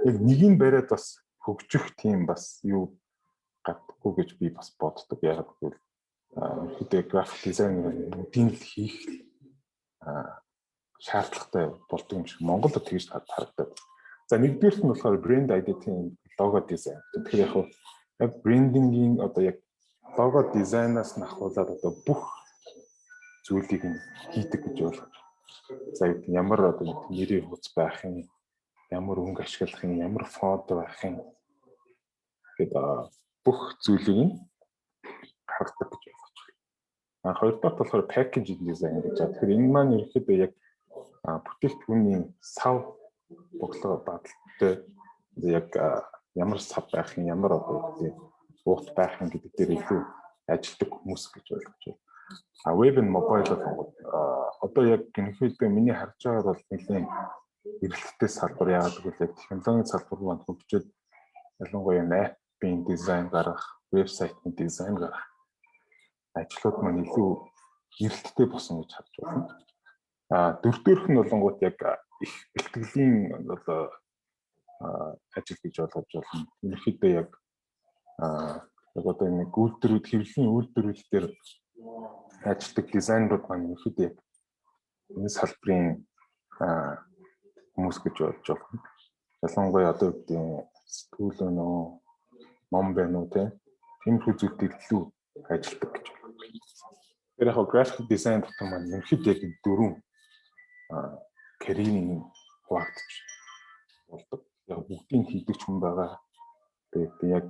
яг нэгийг бариад бас хөгжих тийм бас юу гадаггүй гэж би бас боддог. Яг гэвэл ерөнхийдөө график дизайнеруудын хийх шаардлагатай болдог юм шиг Монголд тэгж харагдаад. За нэгдүгээрт нь болохоор брэнд identity лого дизайн. Тэгэхээр яг брендингийн одоо яг лого дизайнаас нь ахуулаад одоо бүх зүйлийг нь хийдэг гэж байна. За ямар одоо нэрийн хуудас байх юм, ямар өнгө ашиглах юм, ямар фонт байх юм гэдэг бүх зүйлийг нь хардаг гэж байна. Хоёрдугаар болохоор packaging design гэж байна. Тэгэхээр энэ маань ерөөхдөө яг бүтээгдэхүүний сав боглого бадалтай яг ямар сав байх юм, ямар одоо уут байх юм гэдэг дээр илүү ажилладаг хүмүүс гэж ойлгож байна. Web and mobile одоо яг гэнэхүйдээ миний харж байгаагаар бол нэлийн эрэлттэй салбар яагаад гэвэл яг технологийн салбар руу хөгжөөд ялангуяа аппийн дизайн гаргах, вебсайтын дизайн гаргах ажлууд маань илүү эрэлттэй болсон гэж харж байна. Дөрөвдүгээрх нь болонгууд яг их бэлтгэлийн одоо ажил гэж болгож байна. Ерөнхийдөө яг одоо нэг үйлдвэрүүд хэвлэлийн үйлдвэрүүд дээр ажилладаг дизайнерууд маань ерөнхийдөө яг энэ салбарын хүмүүс гэж болж байна. Ялангуяа одоо үүдээ сэтгүүл өнөө ном байна уу тиймэрхүү зүйлүүд илүү ажилладаг гэж байна. Тэр яг график дизайн дотор маань ерөнхийдөө яг дөрвөн карьерийн хуваагдаж болдог. Яг бүгдийг хийдэг ч юм байгаа. Тэгээд яг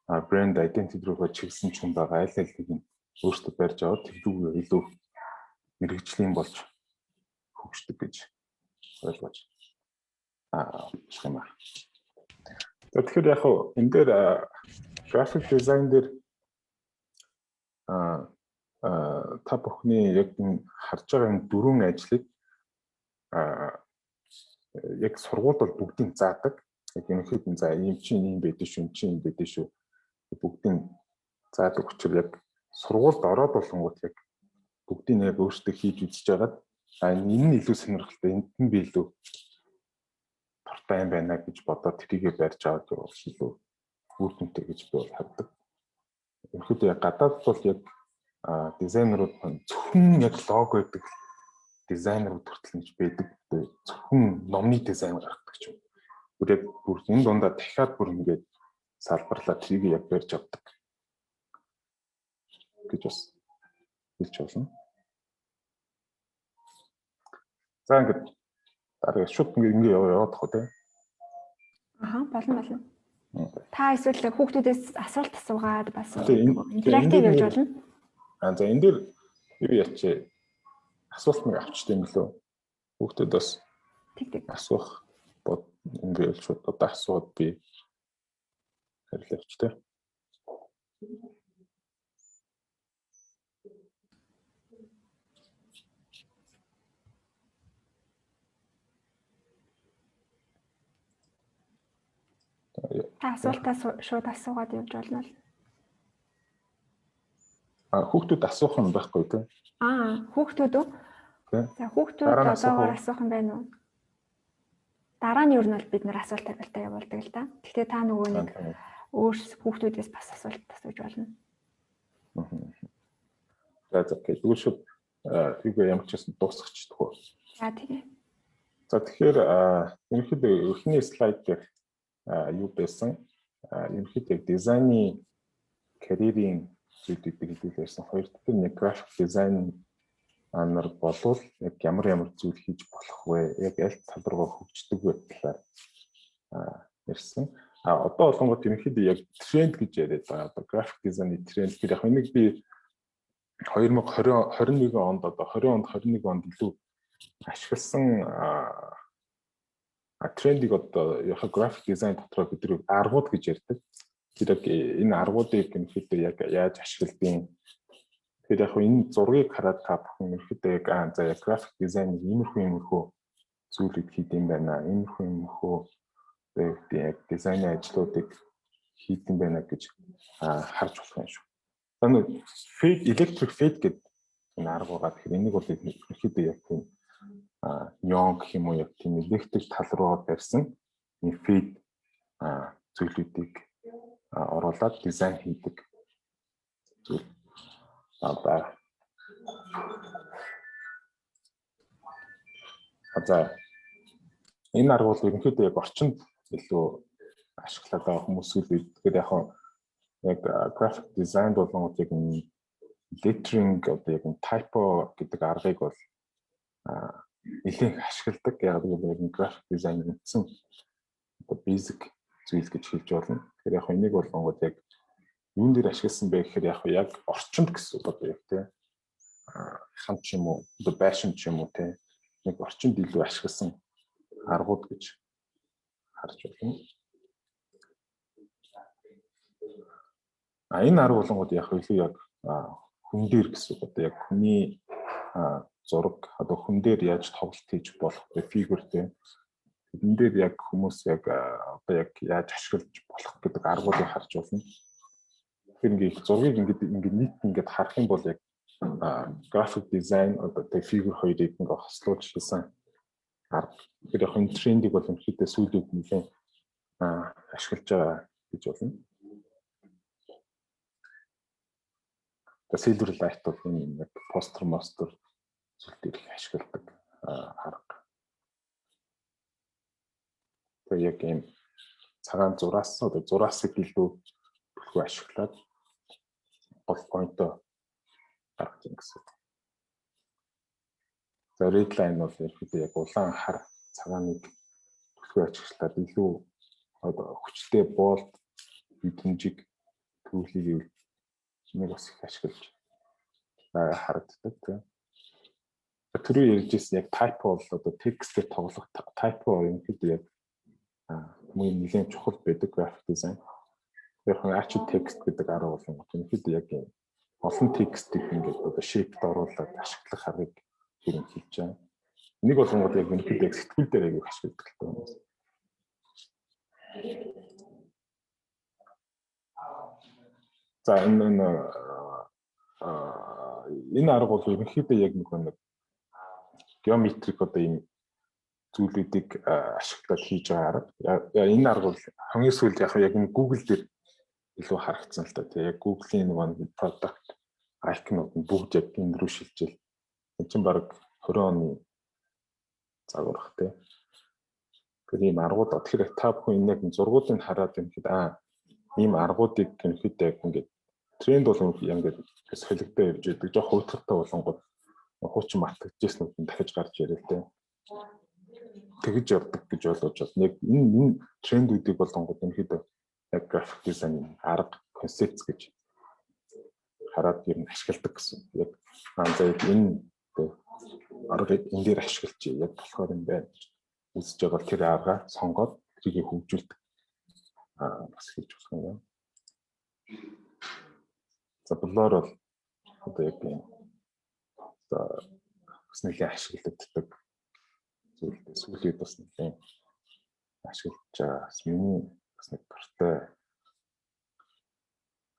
брэнд identity рүү чиглэсэн ч юм байгаа. Аль алийг нь өөртөө барьж аваад тэр илүү мэрэгжлийн болж хөгждөг гэж ойлгож байна. Тэгэхээр яг энэ дээр график дизайн дээр та бүхний яг харж байгаа энэ дөрвөн ажлыг яг сургуульд бол бүгдийг заадаг. Яг ерөнхийдөө за ийм чинь ийм байдаг шүү, ийм чинь ийм байдаг шүү. Бүгдийг заадаг учраас яг сургуульд ороод болонгууд яг бүгдийг яг өөрсдөө хийж үзэж байгаад энэ нь илүү сонирхолтой, энд нь би илүү дуртай юм байна гэж бодоод тэрийгэ барьж аваад илүү үр дүнтэй гэж би бол хардаг. Ерөнхийдөө яг гадаад бол яг дизайнерууд зөвхөн яг лого гэдэг дизайнерууд хүртэл гэж байдаг. Зөвхөн номны дизайн гаргадаг ч юм. Яг бүр энэ дундаа дахиад бүр ингээд салбарлаа тэрийг яг барьж авдаг гэж бас хэлж болно. За ингээд дараа шууд ингээд яваад тах үү? Болно. Та эсвэл хүүхдүүдээс асуулт асуугаад бас интерактив явж болно. За энэ дээр юу ячээ асуулт нэг авчтай юм лөө. Хүүхдүүд бас асуух бод ингээд шууд одоо асууад би хариулж тээ. Та асуултаа шууд асуугаад явж болно л. Хүүхдүүд асуух юм байхгүй тий? Хүүхдүүд үү? За хүүхдүүд одоогоор асуух юм байна уу? Дараа нь юу нь бол бид нэр асуулт тавилтаа явуулдаг л да. Гэхдээ та нөгөө нэг хүүхдүүдээс бас асуулт асууж болно. За тэгвэл шууд ямар ч юм дуусгачих төгөө. За тийм. За тэгэхээр ерөнхийдөө эхний слайд дээр юу байсан? Ерөнхийдөө дизайны карьерийн зүйлүүдийг хэлүүлсэн. Хоёр дахь нь график дизайн нар болвол яг ямар зүйл хийж болох вэ? Яг аль тал руу хөгждөг вэ талаар ярьсан. Одоо болгонгод ерөнхийдөө яг тренд гэж яриад байгаа. Одоо график дизайны тренд гэх яг энийг би 2021 онд одоо 21 онд илүү ашигласан трендийг одоо яг график дизайн дотор бид аргууд гэж ярьдаг. Тэр яг энэ аргуудыг ерөнхийдөө яг яаж ашигладгийг тэр яг энэ зургийг хараад та бүхэн ерөнхийдөө яг за график дизайн иймэрхүү зүйлүүд хийдэм байна. Иймэрхүү яг дизайны ажлуудыг хийдэм байна гэж харж болох юм шүү. Танай fade electric fade гэдэг энэ арга байгаа. Тэгэхээр энийг бол ерөнхийдөө яг тийм neon гэх юм уу яг тийм электрик тал руу барьсан энэ fade зүйлүүдийг оруулаад дизайн хийдэг зүйл байна. За энэ арга бол ерөнхийдөө яг орчинд илүү ашиглаад байгаа хүмүүсүүд тэгээд яг graphic design болон яг lettering одоо яг typo гэдэг аргыг бол нэлээд ашигладаг. Яг нь graphic design гэсэн basic зүйл гэж хэлж болно. Тэгэхээр яг энийг болгонгод яг юун дээр ашигласан бэ гэхээр яг орчинд гэсэн үг одоо яг тийм хам ч юм уу одоо байшин ч юм уу тийм нэг орчинд илүү ашигласан аргууд гэж харж байна. Энэ арга болгонгод яг илүү яг хүн дээр гэсэн үг одоо яг хүний зураг одоо хүн дээр яаж тоглолт хийж болох вэ фигюртэй энэ дээр яг хүмүүс яг одоо яг яаж ашиглаж болох гэдэг аргуудыг харж байна. Тэгэхээр ингээд зургийг ингээд харах юм бол яг graphic design одоо тэг фигюр хоёрыг ингээд хослуулж хийсэн арга. Тэгэхээр яг энэ трендийг бол өнөөдөр сүүлд нэлээд ашиглаж байгаа гэж болно. Silver light бол энэ яг постэр мастер зүйл дээр ашигладаг арга. Тэгээ яг ийм цагаан зураас илүү бүлгүй ашиглаад гол point гаргаж ийн гэсэн. За red line бол яг улаан хар цагааныг бүлгүй ашиглаад илүү хүчтэй болт мэдрэмжийг төрүүлэх нэг бас их ашиглаж харагддаг тийм. Түрүү ярьжсэн яг typo бол одоо текстээр тоглох typo юм гэдэг яг хамгийн нэлээд чухал байдаг graphic design. Яг archive text гэдэг арга болон үнэхээр яг олон текстийг ингээд одоо shape-д оруулаад ашиглах аргыг хэлж байгаа. Нэг болгонгод яг үнэхээр яг сэтгүүл дээр аяг ашигладаг л байна. За энэ арга бол ерөнхийдөө яг нэг геометрик одоо ийм зүйлүүдийг ашиглаад хийж байгаа арга. Энэ арга бол хамгийн сүүлд яг энэ Google дээр илүү харагдсан л та. Тэгээ яг Google-ийн нэг product icon-ууд нь бүгд яг энэ рүү шилжил. Энэ чинь баг 20 оны загварх тий. Тэгэхээр ийм аргууд тэгэхээр та бүхэн энэ яг зургуудыг хараад ингээд ийм аргуудыг ерөнхийдөө яг ингээд тренд болон ингээд солигдоо явж байдаг. Жоо хөвтөлтэй болонгод хуучин мартагдчихсэн нь дахиж гарч ирэл тээ. Тэгэж явдаг гэж ойлгож байна. Яг энэ трендүүдийг болонгод ерөнхийдөө яг graphic design арга концепц гэж хараад ер нь ашигладаг гэсэн. Яг за энэ аргыг энэ дээр ашиглаж яг болохоор юм байна. Үзэж байгаа тэр арга сонгоод тэрийг хөгжүүлдэг. Бас хийж болох юм. За блор бол одоо яг юм бас нэлээд ашиглагддаг зүйлээ сүүлийн бас нэлээд ашиглаж байгаа. Миний бас нэг дуртай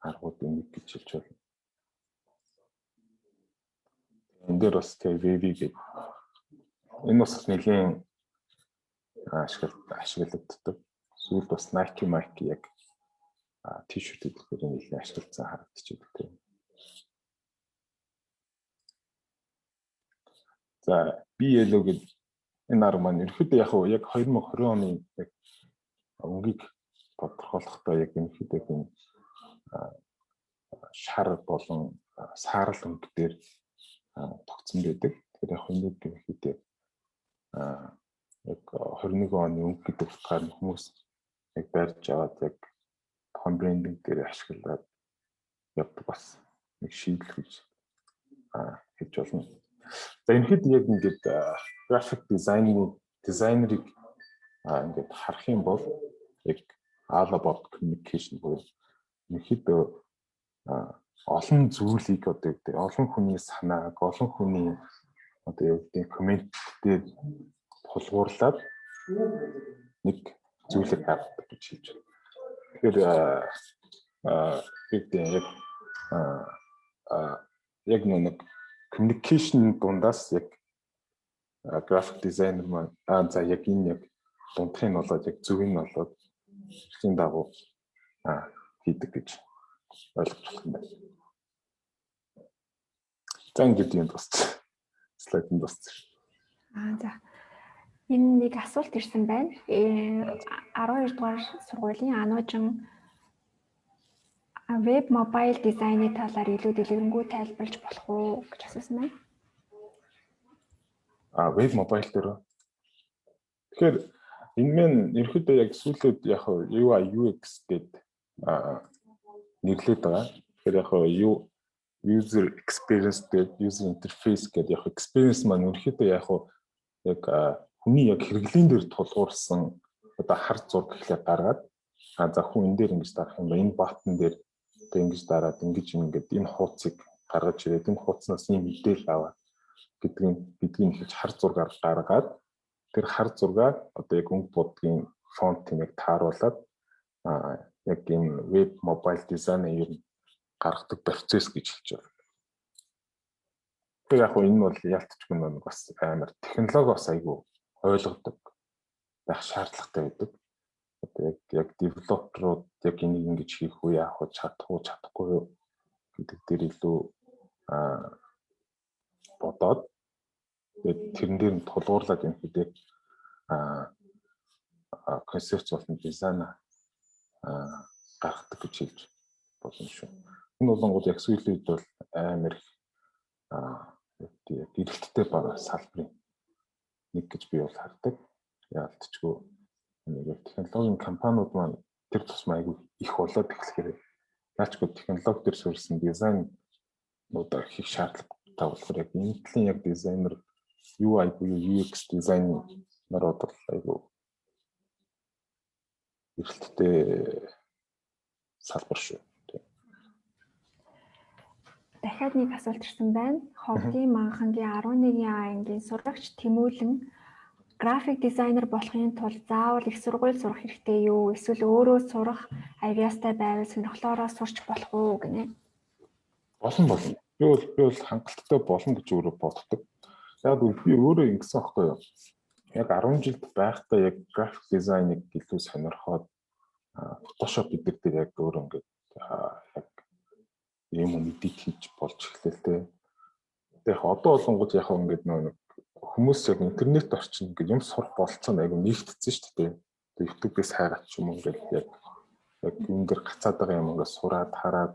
аргуудын нэг гэж хэлж байна. Энэ дээр бас VV гэдэг энэ бас нэлээд ашиглагддаг. Сүүлд бас Nike яг t-shirt дээр нэлээд ашигласан харагдчихдаг. За BLO гэдэг энэ арга маань ерөнхийдөө яг 2020 оны яг өнгийг тодорхойлохдоо яг ерөнхийдөө энэ шар болон саарал өнгө дээр тогтсон байдаг. Тэгэхээр яг энийг ерөнхийдөө яг 21 оны өнгө гэдэг утгаар хүмүүс яг барьж аваад яг том брендинг дээр ашиглаад явдаг бас нэг шийдэл гэж хэлж болно. За энэхэд яг ингээд graphic дизайнерыг ингээд харах юм бол яг all about communication буюу энэхэд олон зүйлийг одоо яг олон хүний санааг, олон хүний одоо яг коммент дээр тулгуурлаад нэг зүйлийг гаргадаг гэж хэлж байна. Тэгэхээр яг нэг communication дундаас яг graphic designer маань за яг энэ яг дундхыг нь болоод яг зөвийг нь болоод эрхийн дагуу хийдэг гэж ойлгож байна. За ингээд юм дуусчих. Слайд нь дуусчих. За. Энэ нэг асуулт ирсэн байна. 12 дугаар сургуулийн ануужин веб мобайл дизайны талаар илүү дэлгэрэнгүй тайлбарлаж болох уу гэж асуусан байна. Веб мобайл дээр. Тэгэхээр энэ мэн ерөөдөө яг сүүлд яг UI UX гэдэг нэрлээд байгаа. Тэгэхээр яг user experience гэдэг user interface гэдэг яг experience маань ерөөдөө яг хүний яг хэрэглэн дээр тулгуурсан одоо хар зураг гэхлээр гаргаад за хүн энэ дээр ингэж дарах юм ба энэ баттон дээр ингэж дараад ингэж энэ хуудсыг гаргаж ирээд энэ хуудснаас ийм мэдээлэл аваад гэдгийг ихэж хар зургаар гаргаад тэр хар зургаар одоо яг өнгө будгийн фонтыг яг тааруулаад яг энэ веб мобайл дизайныг ер нь гаргадаг процесс гэж хэлж байна. Тэр яг энэ бол ялтчгүй нэг бас амар технологиос айгүй ойлгодог байх шаардлагатай байдаг. Одоо яг девелоперууд яг энийг ингэж хийх үү яах вэ чадахгүй юу гэдэг дээр илүү бодоод тэрэн дээр нь тулгуурлаад юм хэдий концепт болон дизайн гаргадаг гэж хэлж болно шүү. Энэ болонгууд яг сүүлийн үед бол амар их эрэлттэй байгаа салбарын нэг гэж би бол хардаг. Яалтчгүй нэг технологийн компаниуд маань тэр тусмаа айгүй их болоод эхлэхээр наачгүй технологи төр суурьсан дизайнуудаар хийх шаардлагатай болохоор яг энэ талын яг дизайнер UI буюу UX дизайн нарууд бол айгүй эрэлттэй салбар шүү. Дахиад нэг асуулт ирсэн байна. Ховдын манхангийн 11-ийн ангийн сурагч Тэмүүлэн график дизайнер болохын тулд заавал их сургууль сурах хэрэгтэй юу? Эсвэл өөрөө сурах авьяастай байвал сонирхлоороо сурч болох уу гинэ? Болно. Би бол хангалттай болно гэж өөрөө боддог. Яг би өөрөө ингэсэн аахгүй юу? Яг 10 жилд байхдаа яг график дизайныг илүү сонирхоод Photoshop гэдэг дээр яг өөрөө ингээд яг юм эдит хийж болж эхлэлтэй. Яг одоо болонгууд яг ингээд нэг хүмүүс яг интернет орчин ингээд юм сурах болцоо айгу нэгтцсэн шүү дээ. YouTube-ээс хайгаад ч юм уу ингээд яг ингээд гацаад байгаа юм ингээд сураад хараад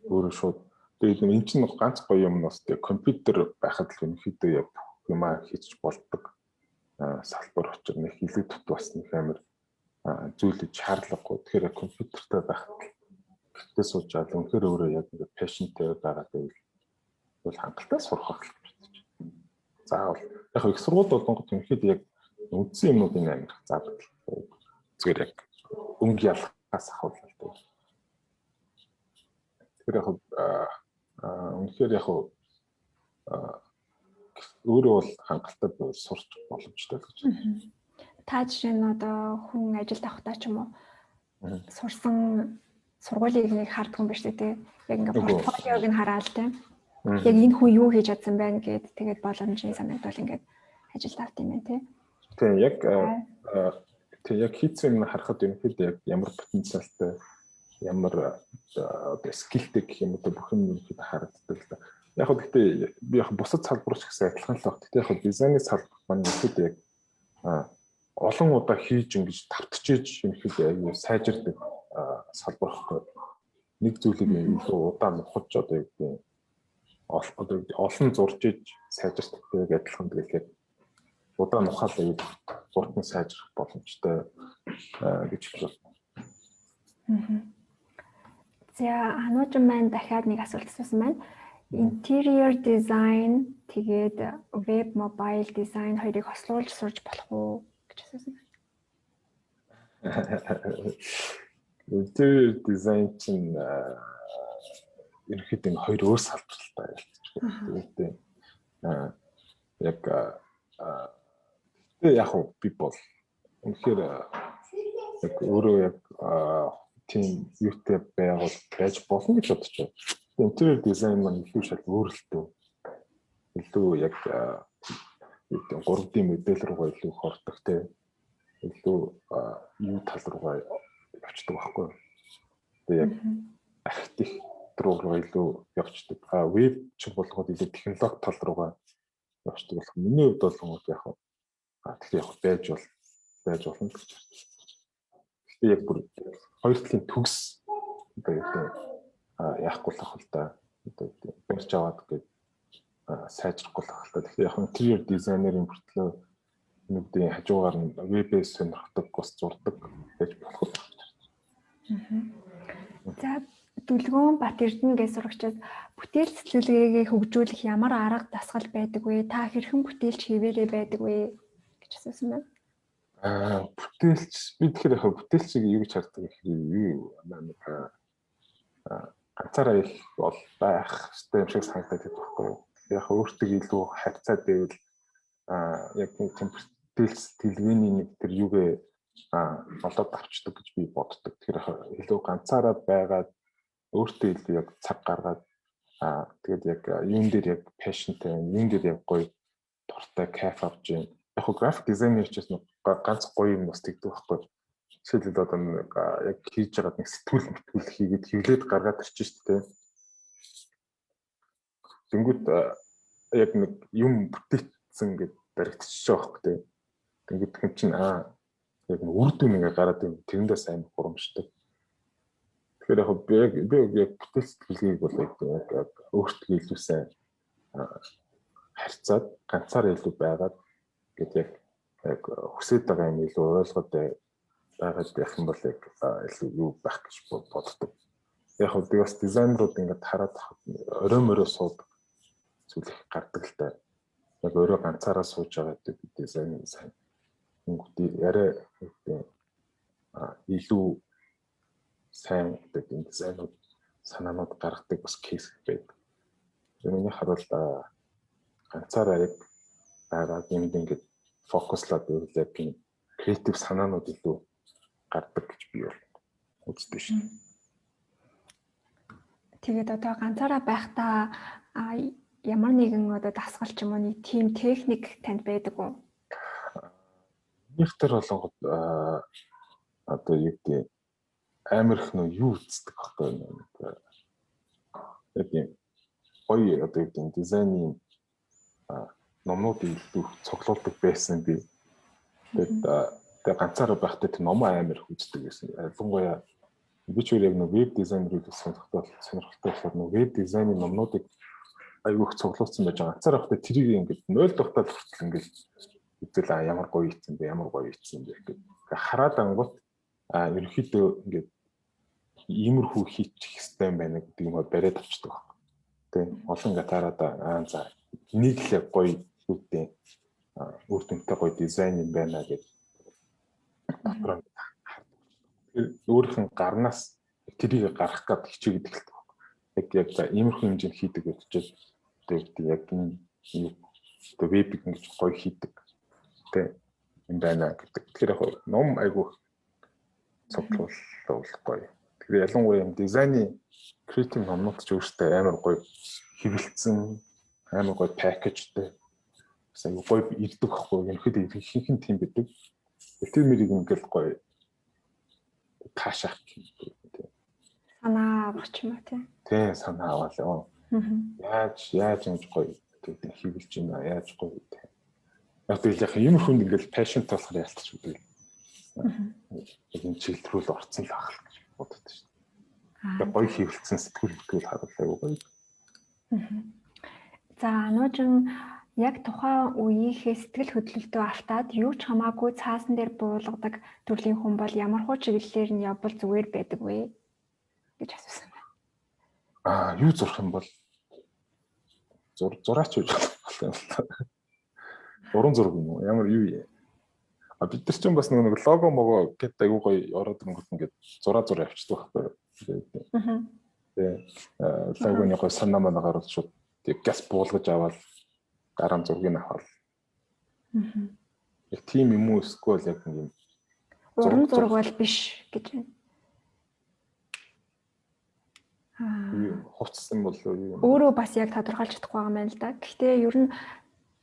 өөрөө шууд тэгээд энэ чинь ганц гоё юм нас тэгээд компьютер байхад л өнөхөдөө яг юмаа хийж болдог салбар учраас нэг илүү тот бас нэг амар зүйлж шаардлагагүй. Тэгэхээр компьютертэй байхад гэтээ суучаад үнэхээр өөрөө яг ингээд пашнтэй байгаа гэвэл бол хангалттай сурах хэрэгтэй. Заавал яг их сургууль болгонгод үнэхээр яг үндсэн юмнуудын амир заавал зүгээр яг өнгө ялгахаас ахвал л. Тэгэхээр яг үнэхээр яг өөрөө бол хангалттай сурч боломжтой гэж. Та жишээ нь одоо хүн ажилд авахтаа ч юм уу сурсан сургуулийг нэг хардсан биш үү? Яг ингээ портфолиог нь хараад тийм. Яг энэ хүн юу хийж чадсан байна гэд тэгээд боломжийн санагдвал ингээд ажилд авт юм байна тий. Тэг яг хийсэн юм харахад ерөнхийдөө яг ямар потенциалтай ямар одоо скиллтэй гэх юм уу бүх юм ерөнхийдөө харагддаг л да. Яг хөө гэхдээ би яг бусад салбарч гэсэн адилхан л баг. Гэхдээ яг дизайны салбар маань ерөнхийдөө яг олон удаа хийж ингэж тавтчихж ерөнхийдөө аюу сайжирдаг салбар хэвгүй. Нэг зүйлийг илүү удаан нухаж одоо юу гэдэг олон зурж иж сайжирдаг яг адилхан гэхэлээ удаан ухаалаа зурдан сайжрах боломжтой гэж хэлж байна. За ануужин маань дахиад нэг асуулт асуусан байна. Interior design тэгээд web mobile design хоёрыг хослуулж сурч болох уу гэж асуусан байна. Interior design чинь ерөнхийдөө хоёр өөр салбартай ялцчихгүй. Тэгээд яг би бол үнэхээр яг өөрөө яг тийм юутай байж болно гэж бодож байна. Interior design маань илүү шал өөрлөлтөө илүү яг 3D модель руугаа илүү хордогтэй илүү юу тал руугаа авчдаг байхгүй юу. Тэгээ яг архитектур руу илүү явцдаг. Веб ч болгоод илүү технологи тал руугаа явцдаг болох. Миний хувьд бол яг тэгэхээр яг байж болно гэж байна. Гэхдээ яг бүр хоёр талын төгс одоо яахгүй л ах л да. Одоо барьж аваад гээд сайжрахгүй л ах л да. Тэгэхээр яг interior designer-ийн бүртлөө нүдийн хажуугаар нь вебээс сонирхдаг, бас зурдаг гэж болох л байна. За Дүлгөөн Бат Эрдэнэ сурагчид бүтээл цэцлүүлгээгээ хөгжүүлэх ямар арга дасгал байдаг вэ? Та хэрхэн бүтээлч хийвэрээ байдаг вэ гэж асуусан байна. Бүтээлч би тэгэхээр яг бүтээлчийг юу гэж хардаг гэхээр юу ганцаараа их бол байх хэрэгтэй юм шиг санагдаад байдаг байхгүй юу. Яг өөртөө илүү харьцаад байвал яг нэг бүтээлч сэтгэлгээний нэг төр юугээ олоод авчдаг гэж би боддог. Тэгэхээр илүү ганцаараа байгаад өөртөө илүү яг цаг гаргаад тэгээд яг юун дээр яг пашнтай, юун дээр яг гоё дуртай кайф авч юм. Яг график дизайнер ч гэсэн ганц гоё юм бас тэгдэг байхгүй. Жишээлбэл одоо нэг яг хийж байгаад нэг сэтгүүл хийгээд хевлээд гаргаад ирчих шүү дээ. Тэнгүүт яг нэг юм бүтээсэн гэдэг баригдчихж байгаа байхгүй тий. Тэнгүүт хүн чинь яг нэг үр дүн ингээ гараад юм тэрэндээ сайн хурамшдаг. Тэгэхээр яг би яг бүтээл сэтгэлгээг бол яг өөртөө илүү сайн харьцаад ганцаараа илүү байгаад гэдэг яг хүсэж байгаа юм илүү ойлгоод байгаад байх юм бол яг илүү юу байх гэж боддог. Яг би бас дизайнерууд ингээд хараад орой морой суудаг зүйл их гардаг л та. Яг өөрөө ганцаараа сууж байгаа гэдэг дизайн сайн. Ингээд яриа илүү сайн гэдэг дизайнууд санаанууд гаргадаг бас кейс байдаг. Миний харуул ганцаараа яг байгаа юмд ингээд фокуслаад байвал яг креатив санаанууд илүү гардаг гэж би үздэг шин. Тэгээд одоо ганцаараа байхдаа ямар нэгэн одоо дасгал ч юм уу нэг тим техник танд байдаг уу? Нэгтэр болгоод одоо юу гэдэг амар их нөө юу үздэг байхгүй юу? Яг юм гоё одоо юу гэдэг дизайны номнууд илүү цуглуулдаг байсан би. Тэгээд ганцаараа байхдаа тэр ном амар их үздэг байсан. Ялангуяа би ч яг нэг веб дизайнерыг сонирхолтой болохоор нэг веб дизайны номнуудыг аюу их цуглуулсан байж байгаа. Ганцаараа байхдаа тэрийг ингээд 0 тогтоол хүртэл ингээд үзэл ямар гоё ийцэн бэ, ямар гоё ийцэн бэ гэдэг. Хараад ангууд ерөнхийдөө ингээд иймэрхүү хийчих хэрэгтэй юм байна гэдэг юм бариад авчдаг байна. Тэ олон гатараад за нэг л гоё үүтэй үр дүнтэй гоё дизайн юм байна гэж дотроо өөрийнх нь гарнаас тэрийг гаргах гэж хичээгээд эхэлдэг байна. Яг за иймэрхүү хэмжээнд хийдэг гэж тэгээд яг энэ веб ингэж гоё хийдэг тэ юм байна гэдэг. Тэгэхээр яг ном айгуу цуглуулах гоё. Тэгэхээр ялангуяа юм дизайны креатив номнууд ч өөртөө амар гоё хэвлэлцэн амар гоё пакэжтэй сайн гоё ирдэг байхгүй ерөнхийдөө ихэнх нь тийм байдаг. Тэр мэрийг ингээл гоё таашаах гэдэг тийм. Санаа авах юм уу тийм. Тийм санаа аваалаа. Яаж ингэж гоё гэдэг хэвлэж байна. Яаж гоё гэдэг. Яг л яг юм хүнд ингээл пашнт болохоор ялтчих үү. Яг энэ чиглэл рүү орцсон л ах гэж боддог шүү дээ. Яг гоё хэвлэлцэн сэтгүүл харуулаагүй гоё. За нуужин яг тухайн үеийнхээ сэтгэл хөдлөлтөө автаад юу ч хамаагүй цаасан дээр буулгадаг төрлийн хүн бол ямар хуу чиглэлээр нь явбал зүгээр байдаг вэ гэж асуусан байна. Юу зурх юм бол зураач гэж байна. Уран зураг юм уу? Ямар юу юм? Бид нар ч бас нэг лого мого гэдэг аюу гоё ороод ирэнгүүт ингээд зураа явчихдаг байхгүй юу? Тэгээ логоны гоё санаа манаа гарвал шууд тэг газ буулгаж аваад дараа зургийг аваад. Яг тийм юм уу эсвэл яг юм уран зураг бол биш гэж байна. Хувцсан бол юу? Өөрөө бас яг тодорхойлж чадахгүй байгаа юм байна л да. Гэхдээ ер нь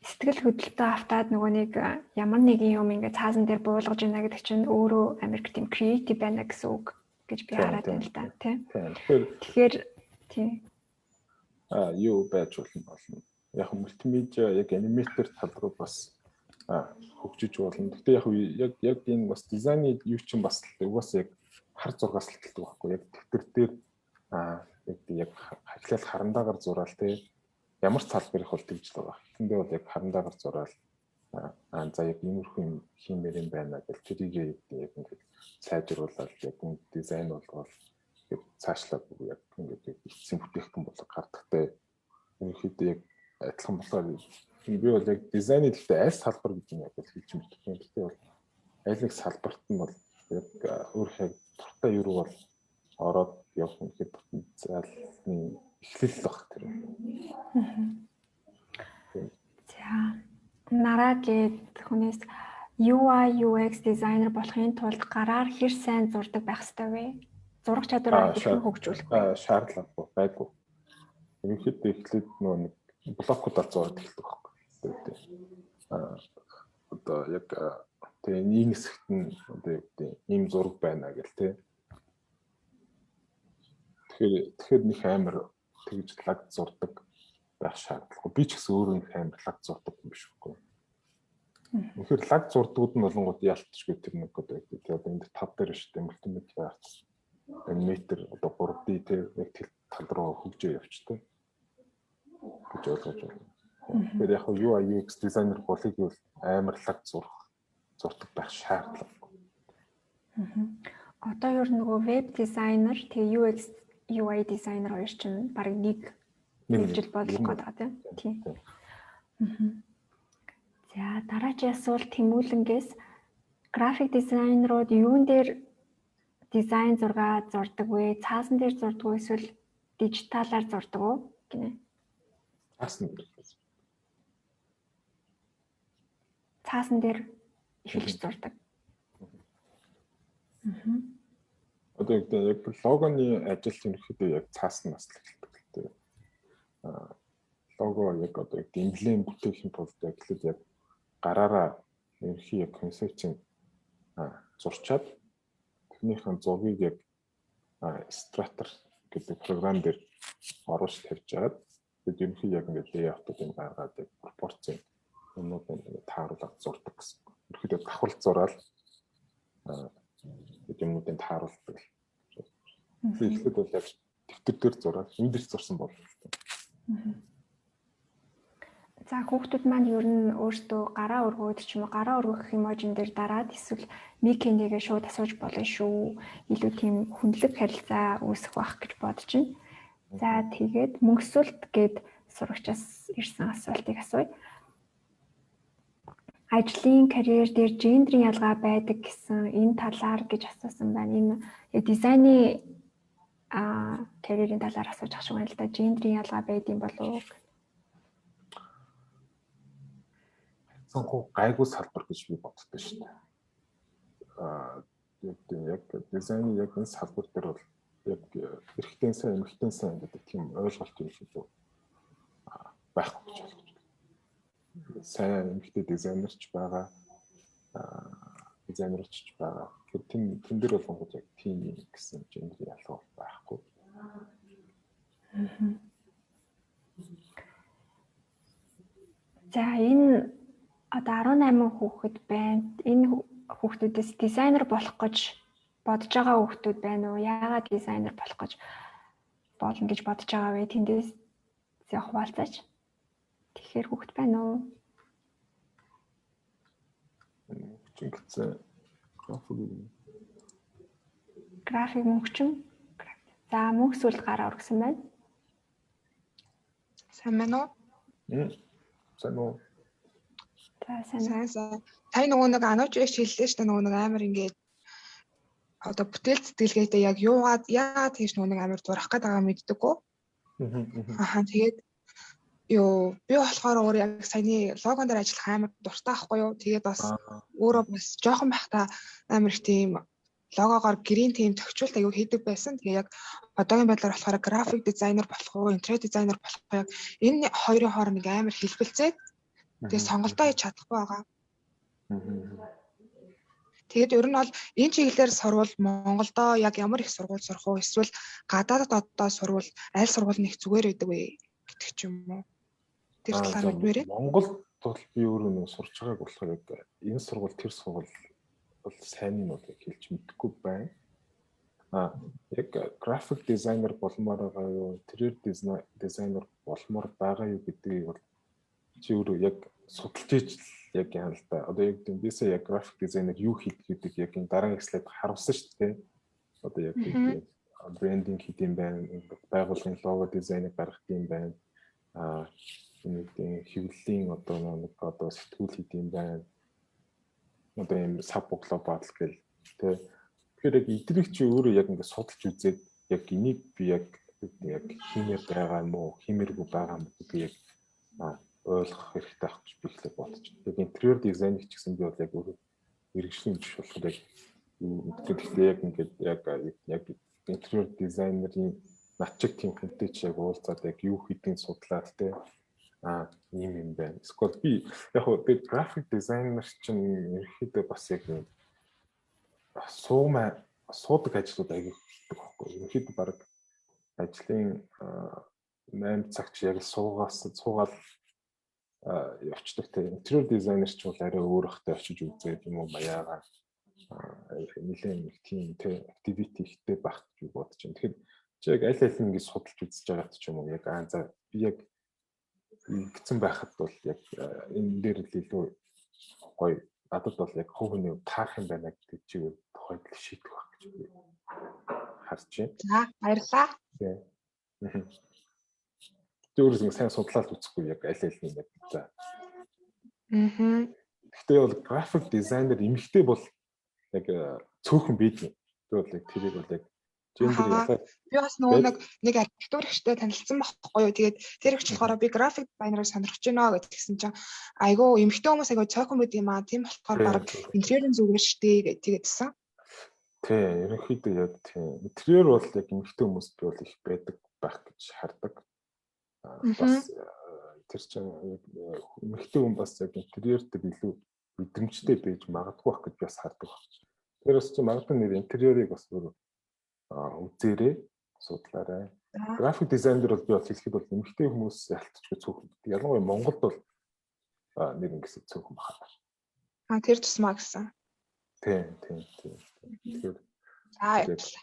сэтгэл хөдлөлтөө автаад нөгөө нэг ямар нэгэн юм ингээд цаасан дээр буулгаж байна гэдэг чинь өөрөө Америк тийм креатив байна гэсэн үг гэж би хараад байна л да тийм. Тэгэхээр тийм. Юу байж болно. Яг мультимедиа яг аниматор тал руу бас хөгжиж болно. Гэхдээ яг энэ бас дизайны юу чинь бас угаас яг хар зургаас л эхэлдэг байхгүй. Яг тэмдэг дээр яг хахлал харандаагаар зураал те ямар ч салбар их бол тэгж л байгаа. Тэндээ бол яг харандаагаар зураал за яг иймэрхүү юм хиймээр юм байна гэл тэрийг яг ингээд сайжруулаад яг дизайн болгоод яг цаашлаад яг ингээд бичсэн бүтээгдэхүүн болго гардагтай. Ерөнхийдөө яг адилхан болохоор би бол яг дизайны дэлтэй аль салбар гэж юм яг хэлж мэдгүй. Гэхдээ бол аль нэг салбарт нь бол яг өөрийнхөө туртай юу бол ороод явах нь ихэд потенциалны эхлэл баг тэр. За нараагээд хүнээс UI UX дизайнер болохын тулд гараар хэр сайн зурдаг байх ёстой вэ? Зураг чадвараа хэрхэн хөгжүүлэх вэ? Шаардлагагүй байггүй. Ерөнхийдөө эхлээд нэг блокуудаар зураг эхэлдэг байхгүй. Одоо яг тэгээ нэг хэсэгт нь одоо ийм зураг байна гэл тэ. Тэгэхээр нэг амар тэгж лаг зурдаг байх шаардлагагүй. Би ч гэсэн өөрөө нэг амар лаг зурдаг юм биш үгүй. Тэгэхээр лаг зурдгууд нь болонгууд ялтчгүй тэр нэг одоо одоо энд тав дээр шүү дээ. Мультимедиа арт аниматор одоо 3D тэр яг тэр тал руу хөгжөө явчихдаг. Гэж ойлгож байна. Тэгэхээр яг UI UX дизайнер болохыг бол амар лаг зурдаг байх шаардлагагүй. Одоо ер нь нөгөө веб дизайнер тэгээ UX UI дизайнер хоёр чинь баг нэг хөгжил болох гэдэг тийм. За дараагийн асуулт Тэмүүлэнгээс график дизайнерууд юун дээр дизайн зураг зурдаг вэ? Цаасан дээр зурдаг уу эсвэл дижиталаар зурдаг уу гинэ? Цаасан дээр эхэлж зурдаг. Одоо яг логоны ажил ерөнхийдөө яг цааснаас л эхэлдэг. Лого яг одоо эмблем бүтээхийн тулд яг гараараа ерөнхий яг концепцийг зурчаад тэрнийхэн зургийг яг Illustrator гэдэг програм дээр оруулж тавьж агаад тэгээд ерөнхий яг ингээд layout-ыг гаргаад яг пропорцийн юмнуудыг тааруулаад зурдаг гэсэн. Ерөнхийдөө давхар зураал юмнуудыг тааруулдаг. Эхлээд бол яг дэвтэр дээр зураад энэ дээр зурсан бол. За хүүхдүүд маань ер нь өөрсдөө гараа өргөөд ч юм уу гараа өргөх эможин дээр дараад эсвэл микэнийгээ шууд асууж болно шүү. Илүү тийм хүндлэг харилцаа үүсэх байх гэж бодож байна. За тэгээд мөнгөсөлт гээд сурагчаас ирсэн асуултыг асууя. Ажлын карьер дээр гендрийн ялгаа байдаг гэсэн энэ талаар гэж асуусан байна. Энэ дизайны карьерийн талаар асууж ах шиг байна л да. Гендрийн ялгаа байдсан болов уу? Санхүү гайгүй салбар гэж би боддог шүү дээ. Яг дизайны яг энэ салбар дээр бол яг эрэгтэй сайн, эмэгтэй сайн гэдэг тийм ойлголт юм шиг байхгүй гэж ойлгож байна. Сайн эмэгтэй дизайнерч байгаа, дизайнерч байгаа. Тэн дээр бол яг тийм гэсэн гендер ялгаа байхгүй. За энэ одоо 18 хүүхэд байна. Энэ хүүхдүүдээс дизайнер болох гэж бодож байгаа хүүхдүүд байна уу? Яагаад дизайнер болох гэж болно гэж бодож байгаа вэ? Тэндээс хуваалцаач. Тэгэхээр хүүхэд байна уу? График мөнгөчм. За мөнгөсөлт гараа өргөсөн байна. Сайн байна уу? Сайн уу? Сайн. Тань нөгөө нэг анууч хэллээ шүү дээ нөгөө нэг амар ингээд одоо бүтээл сэтгэлгээтэй яг яагаад тийш нөгөө нэг амар зурах гэдэг байгаа мэддэггүй. Тэгээд би болохоор өөр яг саяны логон дээр ажиллах амар дуртай байхгүй юу. Тэгээд бас өөрөө бас жоохон байхдаа амар их тийм логогоор грин тим тохиолдолт аягүй хийдэг байсан. Тэгээ яг одоогийн байдлаар болохоор график дизайнер болох уу, интерьер дизайнер болох уу яг энэ хоёрын хооронд нэг амар хэлбэлцээд тэгээ сонголтоо хийж чадахгүй байгаа. Тэгээд ер нь бол энэ чиглэлээр сурвал Монголдо яг ямар их сургууль сурах уу эсвэл гадаадд одоо сурвал аль сургууль нэг зүгээр байдаг вэ гэдэг ч юм уу. Тэр талаар мэдмээрээ. Монголд бол би өөрөө нэг сурч байгааг болохоор яг энэ сургууль тэр сургууль бол сайн нь бол хэлж мэдэхгүй байна. Яг график дизайнер болмоор байгаа юу, интерьер дизайнер болмоор байгаа юу гэдгийг бол чи өөрөө яг судалж иж яг яа л да. Одоо яг бисээ яг график дизайнер юу хийдэг гэдэг яг энэ дараагийн слайд харуулсан шүү дээ. Одоо яг брендинг хийх юм байна, байгууллагын лого дизайныг гаргах юм байна. Энэ хэвлэлийн одоо сэтгүүл хийх юм байна. Одоо юм саб глобал гэл тэ. Тэгэхээр яг эдрийг чи өөрөө яг ингээд судалж үзээд яг энийг би яг хиймээр байгаа юм уу, хиймээргүй байгаа юм гэдгийг яг ойлгох хэрэгтэй байх гэж би ихлэ бодож байна. Яг интерьер дизайныг ч гэсэн би бол яг өөрөө мэргэжлийн биш болохоор яг ингээд яг интерьер дизайнерын начиг тийм хүнтэй ч яг уулзаад яг юу хийдгийг судлаад те ийм юм байна. Эсвэл би яг хөө график дизайнер чинь ерөөхдөө бас яг суудаг ажлууд аяг хийдэг байхгүй. Ерөөхдөө баг ажлын 8 цагт яг суугаад явцдаг те. Интерьер дизайнер ч бол арай өөр ихтэй очиж үзээд юм уу маяагаар нэлээд нэг тийм те activity ихтэй байх гэж бодож байна. Тэгэхээр чи яг аль аль ингэ судалж үзэж байгаад ч юм уу яг за би яг ингэсэн байхад бол яг энэ дээр л илүү гоё надад бол яг хувийн таарах юм байна гэдэг чи тухайд л шийдэх байх гэж би харж байна. За баярлалаа. Өөрөөс сайн судлаад үзэхгүй яг аль аль нэг за. Гэхдээ бол график дизайнер эмэгтэй бол яг цөөхөн бийдэг. Тэр бол яг тэрийг бол яг гендер ялаа. Би бас нэг архитектурчтай танилцсан байхгүй юу. Тэгээд тэр их болохоор би график дизайнерыг сонирхож байна гэдгийгсэн чинь айгүй эмэгтэй хүмүүс айгүй цөөхөн байдаг юм аа. Тийм болохоор баг интерьерийн зүгээр штэ гэдгээдсэн. Тий, ерөнхийдөө яг тийм. Интерьер бол яг эмэгтэй хүмүүс би бол их байдаг байх гэж хардаг. Бас тэр чинь эмэгтэй хүн бас яг интерьерт илүү мэдрэмжтэй байж магадгүй байх гэж би бас хардаг байна. Тэр бас чи магадгүй нэг интерьерийг бас өөр үзээрэй, судлаарай. График дизайнер бол би бас хэлэхэд бол эмэгтэй хүмүүс ялцчихгүй цөөхөн. Ялангуяа Монголд бол нэг ингэсэн цөөхөн байна. Тэр тусмаа гэсэн. Тийм. Тэгэхээр за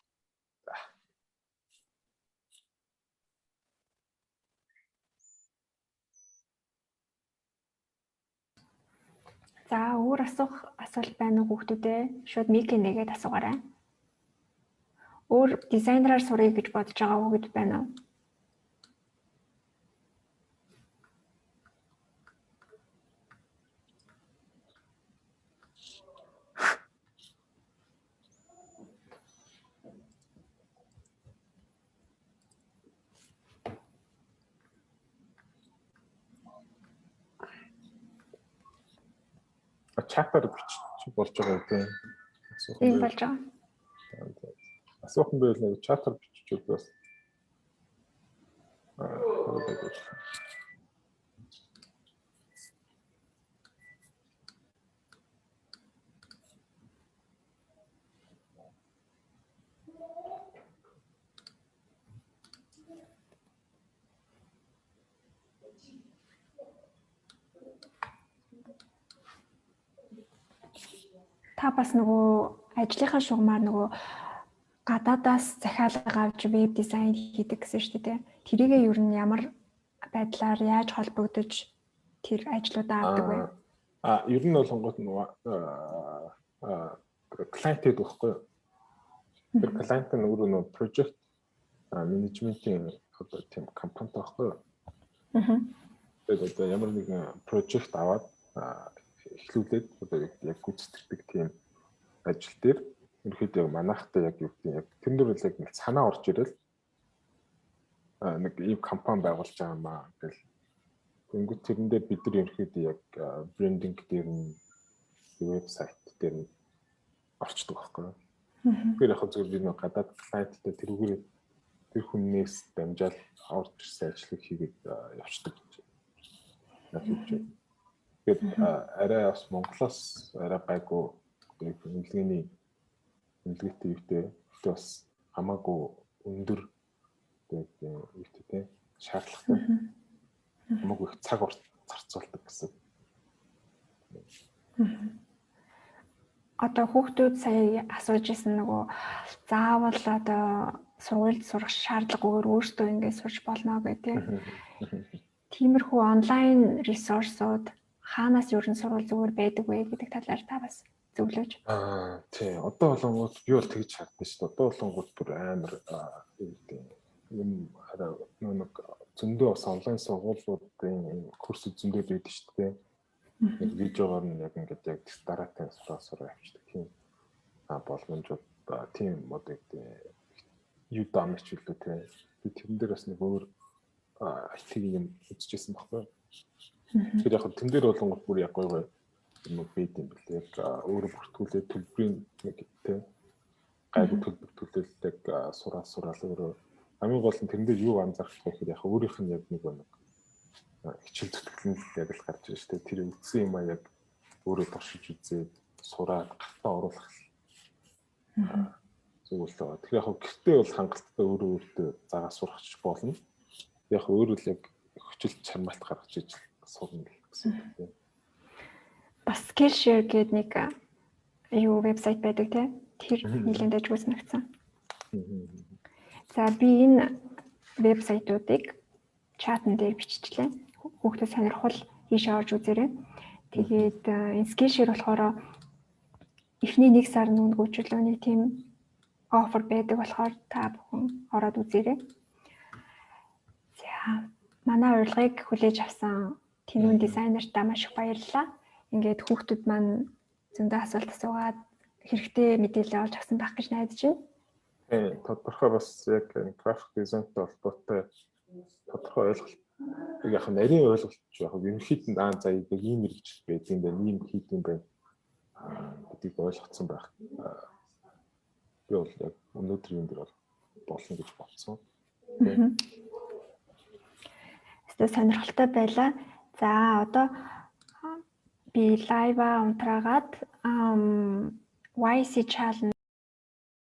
За өөр асуулт байна уу хүүхдүүдээ? Шууд микийг нэгээд асуугаарай. Өөр дизайнераар сурах гэж бодож байгаа хүүхэд байна уу? чатаар бичиж болж байгаа тийм. Тийм болж байгаа. Асуухан байвал нэг чатаар бичиж бас Та бас нөгөө ажлынхаа шугамар нөгөө гадаадаас захиалга авч веб дизайн хийдэг гэсэн шүү дээ. Тэрийгээ ер нь ямар байдлаар яаж холбогдож тэр ажлуудаа авдаг вэ? Ер нь бол сонгоод нөгөө клиент гэдэг багхгүй юу? Тэр клиент нь өөрөө нөгөө project менежментийн одоо тийм компанитай багхгүй юу? Тэгээд одоо ямар нэгэн project аваад эхлүүлээд одоо яг гүйцэтгэдэг тийм ажил дээр ерөөхдөө манайхтай яг юу гэдэг яг тэр нь л яг нэг санаа орж ирэл нэг ийм компани байгуулж байгаа маа гэл тэнгуү тэрэн дээр бид нар ерөөхдөө яг брендинг дээр нь вебсайт дээр нь орчдөг байхгүй. Тэгэхээр яг зөв би нэг гадаад клиенттай тэрүүгээр тэр хүннээс дамжаал орж ирсэн ажлыг хийгээд явцдаг гэж байна. Тэгээд арай бас Монголоос арай гайгүй имлгээтэй юутэй бас хамаагүй өндөр юутэй шаардлагатай. Хамаагүй их цаг зарцуулдаг гэсэн. Одоо хүүхдүүд сая асууж ирсэн нөгөө заавал одоо сургуульд сурах шаардлагагүй өөртөө ингээд сурч болно гэдэг. Тиймэрхүү онлайн ресурсууд хаанаас ер нь сурвал зүгээр байдаг вэ гэдэг талаар та бас зөвлөж. Тий. Одоо болонгууд би бол тэгж хардсан шүү дээ. Одоо болонгууд бүр амар юм хараа нэг зөндөө бас онлайн сургуулиудын курс зөндөө байдаг шүү дээ. Нэг видеогоор нь яг ингээд яг дараатай сураа авчдаг тийм боломжууд тийм модыг Udemy ч үлээ тий. Би тэрэн дээр бас нэг өөр IT-ийн юм үзчихсэн баггүй. Тэгэхээр яг тэн дээр болонгууд бүр яг гоё юм бийд юм бэл яг өөрө бүртгүүлээ төлбөрийн нэг тий гайгүй төлбөр төлөлтөд сураал өөрөө хамгийн гол нь тэрэн дээр юу анзаарах гэхээр яг өөрийнх нь яг нэг хичээл зүтгэл нь яг л гарч ирж штэ тэр үтсэн юм яг өөрөө туршиж үзээд сураад гартаа оруулах зүйл байгаа. Тэгэхээр яг гэртээ бол хангалттай өөртөө загаа сурахч болно. Яг өөрөө л яг хүчил чармаалт гаргаж иж сурна гэсэн үг. Бас Skillshare гэдэг нэг вебсайт байдаг тийм. Тэр нэлээд ажиг үзнэгцэн. За би энэ вебсайтуудыг чатн дээр биччихлээ. Хүүхдэд сонирхол хийшээ орж үзээрэй. Тэгээд энэ Skillshare болохоор эхний 1 сар нүнгүүчлөөний тийм офер байдаг болохоор та бүхэн ороод үзээрэй. За манай урилгыг хүлээж авсан Тэнүүн дизайнертаа маш их баярлалаа. Ингээд хүүхдүүд маань зөндөө асуулт асуугаад хэрэгтэй мэдээлэл олж авсан байх гэж найдаж байна. Тодорхой бас яг график дизайнтай холбоотой тодорхой ойлголт яг нарийн ойлголт яг ерөнхийд нь за яг ийм хэрэгжил байдаг юм байна, ийм хийх юм байна гэдгийг ойлгоцсон байх. Би бол яг өнөөдрийн дээр болно гэж бодсон. Эсвэл сонирхолтой байлаа. За одоо би лайва унтраагаад YC challenge